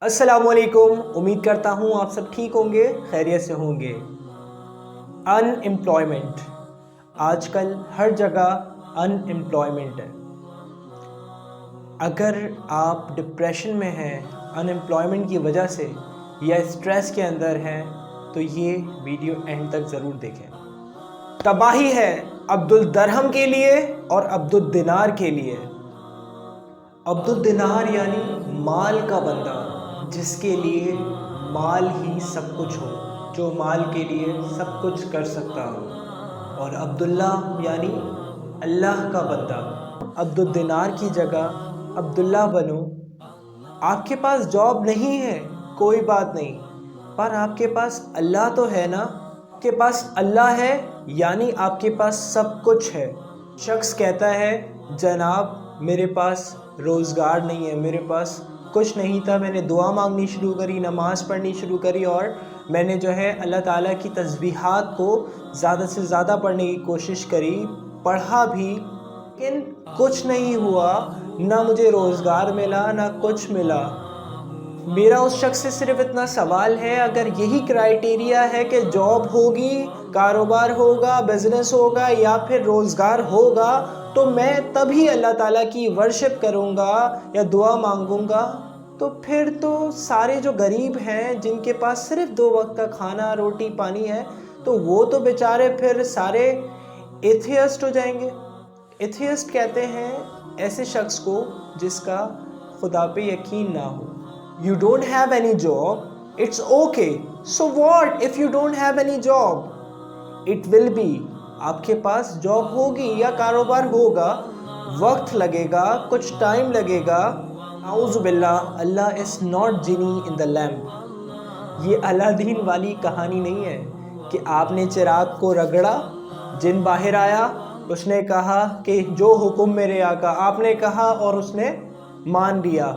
अस्सलाम वालेकुम। उम्मीद करता हूँ आप सब ठीक होंगे, खैरियत से होंगे। अनएम्प्लॉयमेंट, आजकल हर जगह अनएम्प्लॉयमेंट है। अगर आप डिप्रेशन में हैं अनएम्प्लॉयमेंट की वजह से या स्ट्रेस के अंदर हैं तो ये वीडियो एंड तक ज़रूर देखें। तबाही है अब्दुल दरहम के लिए और अब्दुल दिनार के लिए। अब्दुल दिनार यानी माल का बंदा, जिसके लिए माल ही सब कुछ हो, जो माल के लिए सब कुछ कर सकता हो। और अब्दुल्ला यानी अल्लाह का बंदा। अब्दुल दिनार की जगह अब्दुल्ला बनो। आपके पास जॉब नहीं है, कोई बात नहीं, पर आपके पास अल्लाह तो है ना। आपके पास अल्लाह है यानी आपके पास सब कुछ है। शख्स कहता है जनाब मेरे पास रोज़गार नहीं है, मेरे पास कुछ नहीं था, मैंने दुआ मांगनी शुरू करी, नमाज़ पढ़नी शुरू करी और मैंने जो है अल्लाह ताला की तस्बीहात को ज़्यादा से ज़्यादा पढ़ने की कोशिश करी, पढ़ा भी, लेकिन कुछ नहीं हुआ, ना मुझे रोज़गार मिला ना कुछ मिला। मेरा उस शख्स से सिर्फ इतना सवाल है, अगर यही क्राइटेरिया है कि जॉब होगी, कारोबार होगा, बिज़नेस होगा या फिर रोज़गार होगा, तो मैं तभी अल्लाह ताला की वर्शिप करूँगा या दुआ मांगूँगा। तो फिर तो सारे जो गरीब हैं जिनके पास सिर्फ 2 वक्त का खाना रोटी पानी है, तो वो तो बेचारे फिर सारे एथियस्ट हो जाएंगे। एथियस्ट कहते हैं ऐसे शख्स को जिसका खुदा पे यकीन ना हो। You don't have any job, it's okay. So what if you don't have any job? It will be. आपके पास जॉब होगी या कारोबार होगा, वक्त लगेगा, कुछ टाइम लगेगा। आऊज़ु बिल्लाह, Allah is not genie in the lamp. ये अलादीन वाली कहानी नहीं है कि आपने चिराग को रगड़ा, जिन बाहर आया, उसने कहा कि जो हुक्म मेरे आका, आपने कहा और उसने मान लिया।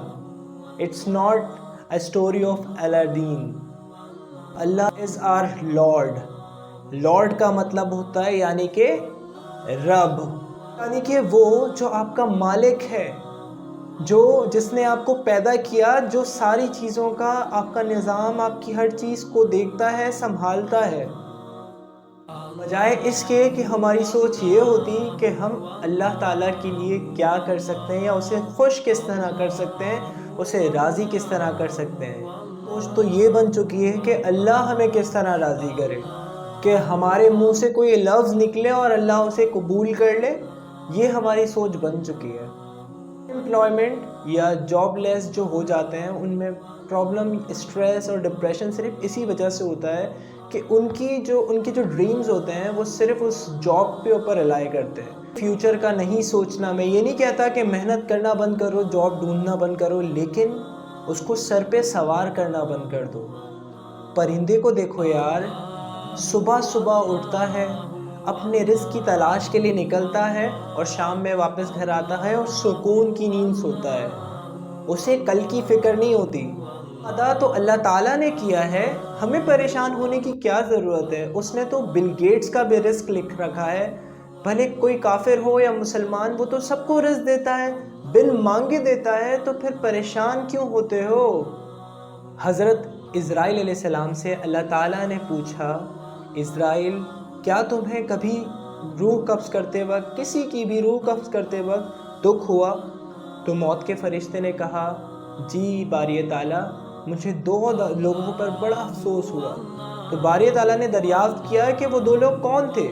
It's not a story of Aladdin. Allah is our Lord. Lord का मतलब होता है यानी कि रब, यानी कि वो जो आपका मालिक है, जो जिसने आपको पैदा किया, जो सारी चीज़ों का आपका निज़ाम, आपकी हर चीज़ को देखता है, संभालता है। बजाय इसके कि हमारी सोच ये होती कि हम अल्लाह ताला के लिए क्या कर सकते हैं या उसे खुश किस तरह कर सकते हैं, उसे राज़ी किस तरह कर सकते हैं। सोच तो ये बन चुकी है कि अल्लाह हमें किस तरह राज़ी करे, कि हमारे मुंह से कोई लफ्ज़ निकले और अल्लाह उसे कबूल कर ले। ये हमारी सोच बन चुकी है। एम्प्लॉयमेंट या जॉबलेस जो हो जाते हैं उनमें प्रॉब्लम, स्ट्रेस और डिप्रेशन सिर्फ इसी वजह से होता है कि उनके जो ड्रीम्स होते हैं वो सिर्फ उस जॉब पे ऊपर रिलाई करते हैं। फ्यूचर का नहीं सोचना। मैं ये नहीं कहता कि मेहनत करना बंद करो, जॉब ढूंढना बंद करो, लेकिन उसको सर पे सवार करना बंद कर दो। परिंदे को देखो यार, सुबह सुबह उठता है, अपने रिज़्क़ की तलाश के लिए निकलता है और शाम में वापस घर आता है और सुकून की नींद सोता है। उसे कल की फ़िक्र नहीं होती। अदा तो अल्लाह ताला ने किया है, हमें परेशान होने की क्या ज़रूरत है। उसने तो बिल गेट्स का भी रिज़्क़ लिख रखा है, भले कोई काफिर हो या मुसलमान, वो तो सबको रिज़्क़ देता है, बिन मांगे देता है, तो फिर परेशान क्यों होते हो। हज़रत इज़राइल अलैहिस्सलाम से अल्लाह ताला ने पूछा, इज़राइल क्या तुम्हें कभी रूह कब्ज़ करते वक्त, किसी की भी रूह कब्ज़ करते वक्त दुख हुआ। तो मौत के फरिश्ते ने कहा, जी बारी ताला, मुझे 2 लोगों पर बड़ा अफसोस हुआ। तो बारी ताला ने दरियाफ्त किया कि वो 2 लोग कौन थे।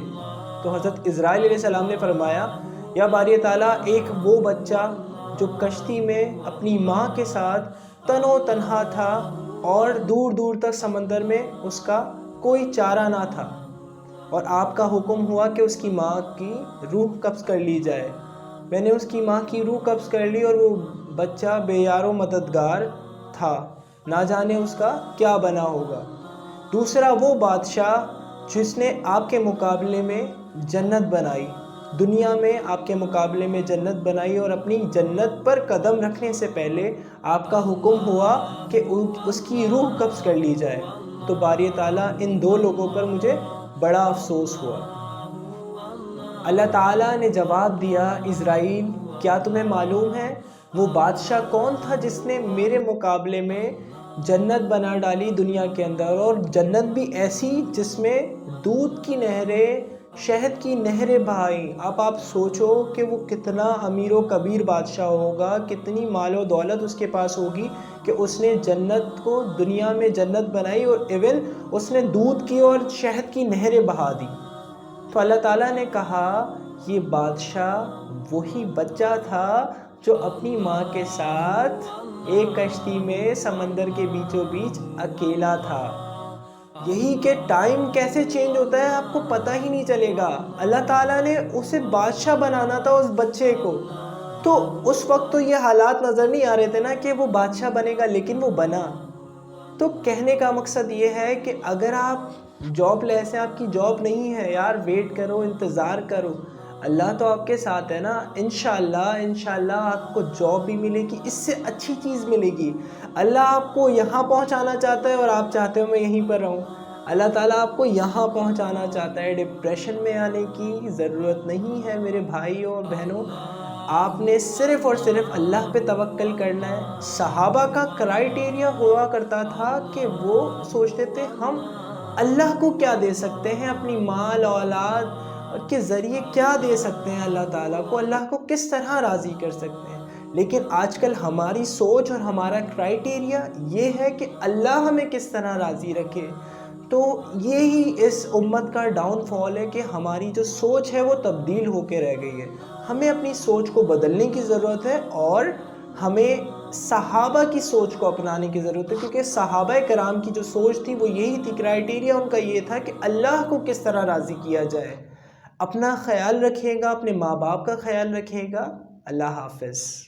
तो हज़रत इज़राइल अलैहिस्सलाम ने फरमाया, या बारी ताला, एक वो बच्चा जो कश्ती में अपनी माँ के साथ तनो तन्हा था और दूर दूर तक समंदर में उसका कोई चारा ना था, और आपका हुक्म हुआ कि उसकी माँ की रूह कब्ज़ कर ली जाए। मैंने उसकी माँ की रूह कब्ज़ कर ली और वो बच्चा बेयारो मददगार था, ना जाने उसका क्या बना होगा। दूसरा वो बादशाह जिसने आपके मुकाबले में जन्नत बनाई, दुनिया में आपके मुकाबले में जन्नत बनाई, और अपनी जन्नत पर कदम रखने से पहले आपका हुक्म हुआ कि उसकी रूह कब्ज़ कर ली जाए। तो बारी ताला, इन 2 लोगों पर मुझे बड़ा अफसोस हुआ। अल्लाह ताला ने जवाब दिया, इज़राइल क्या तुम्हें मालूम है وہ بادشاہ کون تھا جس نے میرے مقابلے میں جنت بنا ڈالی دنیا کے اندر، اور جنت بھی ایسی جس میں دودھ کی نہریں، شہد کی نہریں بہائیں۔ اب آپ سوچو کہ وہ کتنا امیر و کبیر بادشاہ ہوگا، کتنی مال و دولت اس کے پاس ہوگی کہ اس نے جنت کو، دنیا میں جنت بنائی، اور ایون اس نے دودھ کی اور شہد کی نہریں بہا دی۔ تو اللہ تعالیٰ نے کہا یہ بادشاہ وہی بچہ تھا جو اپنی ماں کے ساتھ ایک کشتی میں سمندر کے بیچوں بیچ اکیلا تھا۔ یہی کہ ٹائم کیسے چینج ہوتا ہے آپ کو پتہ ہی نہیں چلے گا۔ اللہ تعالیٰ نے اسے بادشاہ بنانا تھا اس بچے کو، تو اس وقت تو یہ حالات نظر نہیں آ رہے تھے نا کہ وہ بادشاہ بنے گا، لیکن وہ بنا۔ تو کہنے کا مقصد یہ ہے کہ اگر آپ جاب لیس ہیں، آپ کی جاب نہیں ہے، یار ویٹ کرو، انتظار کرو، اللہ تو آپ کے ساتھ ہے نا۔ انشاءاللہ آپ کو جاب بھی ملے گی، اس سے اچھی چیز ملے گی۔ اللہ آپ کو یہاں پہنچانا چاہتا ہے اور آپ چاہتے ہو میں یہیں پر رہوں۔ اللہ تعالیٰ آپ کو یہاں پہنچانا چاہتا ہے، ڈپریشن میں آنے کی ضرورت نہیں ہے میرے بھائیوں اور بہنوں۔ آپ نے صرف اور صرف اللہ پہ توکل کرنا ہے۔ صحابہ کا کرائیٹیریا ہوا کرتا تھا کہ وہ سوچتے تھے ہم اللہ کو کیا دے سکتے ہیں، اپنی مال اولاد کے ذریعے کیا دے سکتے ہیں اللہ تعالیٰ کو، اللہ کو کس طرح راضی کر سکتے ہیں۔ لیکن آج کل ہماری سوچ اور ہمارا کرائیٹیریا یہ ہے کہ اللہ ہمیں کس طرح راضی رکھے۔ تو یہی اس امت کا ڈاؤن فال ہے کہ ہماری جو سوچ ہے وہ تبدیل ہو کے رہ گئی ہے۔ ہمیں اپنی سوچ کو بدلنے کی ضرورت ہے، اور ہمیں صحابہ کی سوچ کو اپنانے کی ضرورت ہے، کیونکہ صحابہ کرام کی جو سوچ تھی وہ یہی تھی، کرائیٹیریا ان کا یہ تھا کہ اللہ کو کس طرح راضی کیا جائے۔ اپنا خیال رکھیے گا، اپنے ماں باپ کا خیال رکھیے گا۔ اللہ حافظ۔